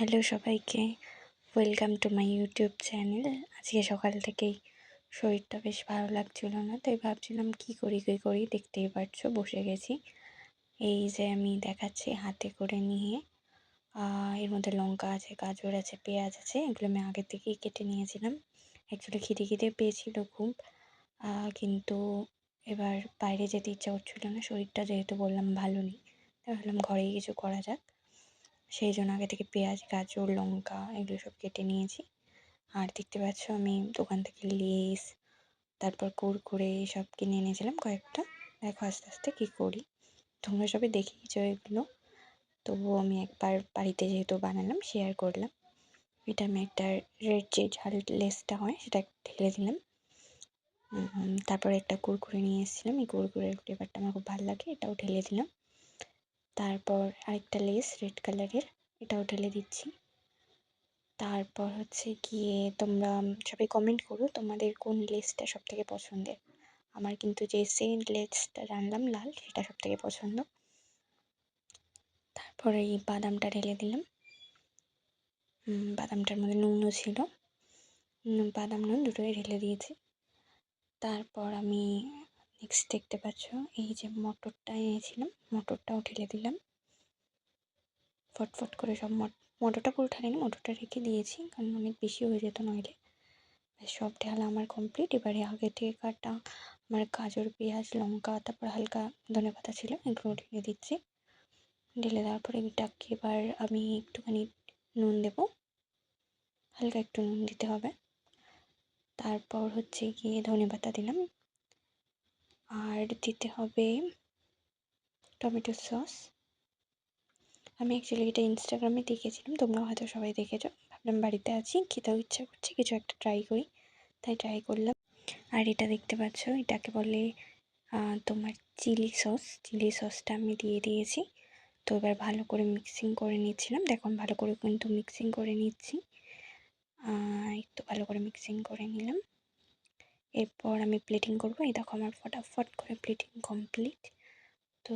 Hello সবাইকে, welcome to my YouTube channel. আজকে সকাল থেকেই শরীরটা বেশ ভালো লাগছিল না, তাই ভাবছিলাম কী করি দেখতেই পারছো বসে গেছি। এই যে আমি দেখাচ্ছি হাতে করে নিয়ে, এর মধ্যে লঙ্কা আছে, গাজর আছে, পেঁয়াজ আছে, এগুলো আমি আগের থেকেই কেটে নিয়েছিলাম। অ্যাকচুয়ালি খিদে পেয়েছিল খুব, কিন্তু এবার বাইরে যেতে ইচ্ছা করছিল না, শরীরটা যেহেতু বললাম ভালো নেই, তাই ভাবলাম ঘরেই কিছু করা যাক। সেই জন্য আগে থেকে পেঁয়াজ, গাজর, লঙ্কা এগুলো সব কেটে নিয়েছি। আর দেখতে পাচ্ছ আমি দোকান থেকে লেস, তারপর কুরকুরে সব কিনে এনেছিলাম কয়েকটা। দেখো আস্তে আস্তে কী করি, তোমরা সবাই দেখিয়েছো এগুলো, তবুও আমি একবার বাড়িতে যেহেতু বানালাম শেয়ার করলাম। এটা আমি একটা রেড যে ঝাল লেসটা হয় সেটা ঢেলে দিলাম। তারপর একটা কুরকুরে নিয়ে এসেছিলাম, এই কুরকুরের ফ্লেভারটা আমার খুব ভালো লাগে, এটাও ঢেলে দিলাম। তারপর আরেকটা লেস রেড কালারের, এটাও ঢেলে দিচ্ছি। তারপর হচ্ছে গিয়ে তোমরা সবাই কমেন্ট করো তোমাদের কোন লেসটা সবথেকে পছন্দের। আমার কিন্তু যে সেন্ট লেসটা জানলাম লাল, সেটা সবথেকে পছন্দ। তারপরে এই বাদামটা ঢেলে দিলাম, বাদামটার মধ্যে নুনও ছিল, বাদাম নুন দুটোই ঢেলে দিয়েছি। তারপর আমি নেক্সট দেখতে পাচ্ছ এই যে মটরটা এনেছিলাম, মটরটাও ঢেলে দিলাম। ফটফট করে সব মটরটা পুরো ঢালিনি, মটরটা রেখে দিয়েছি কারণ অনেক বেশি হয়ে যেত নইলে। সব ঢালা আমার কমপ্লিট। এবারে আগে থেকে কাটা আমার গাজর, পেঁয়াজ, লঙ্কা, তারপর হালকা ধনেপাতা ছিল, এগুলো ঢেলে দিচ্ছি। ঢেলে দেওয়ার পরে এটাকে এবার আমি একটুখানি নুন দেবো, হালকা একটু নুন দিতে হবে। তারপর হচ্ছে গিয়ে ধনেপাতা দিলাম, আর দিতে হবে টমেটো সস। আমি অ্যাকচুয়ালি এটা ইনস্টাগ্রামে দেখেছিলাম, তোমরা হয়তো সবাই দেখেছো। ভাবলাম বাড়িতে আছি, খেতেও ইচ্ছা করছে, কিছু একটা ট্রাই করি, তাই ট্রাই করলাম। আর এটা দেখতে পাচ্ছ, এটাকে বলে তোমার চিলি সসটা আমি দিয়ে দিয়েছি। তো এবার ভালো করে মিক্সিং করে নিচ্ছিলাম, দেখো আমি ভালো করে কিন্তু মিক্সিং করে নিচ্ছি। একটু ভালো করে মিক্সিং করে নিলাম। এরপর আমি প্লেটিং করবো, এই দেখো আমার ফটাফট করে প্লেটিং কমপ্লিট। তো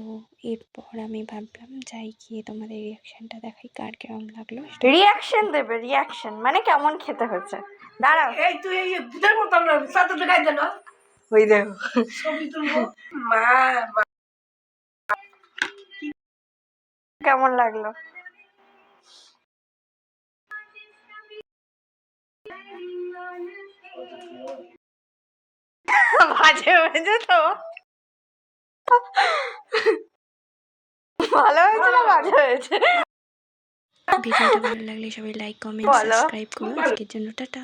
এরপর আমি ভাবলাম যাই গিয়ে তোমাদের রিয়াকশানটা দেখাই, কার কেমন লাগলো। রিয়াকশন দেবে, রিয়াকশন মানে কেমন খেতে হচ্ছে। দাঁড়াও, এই তুই এই ভূতের মতো আমরা সাথে দেখাই দিল ওই দেখো ছবি তুলবো। মা কেমন লাগলো। বাজে হয়েছে তো, ভালো হয়েছে না বাজে হয়েছে? ভিডিওটা ভালো লাগলে সবাই লাইক, কমেন্ট, বলো। সাবস্ক্রাইব করো। আজকের জন্য টাটা।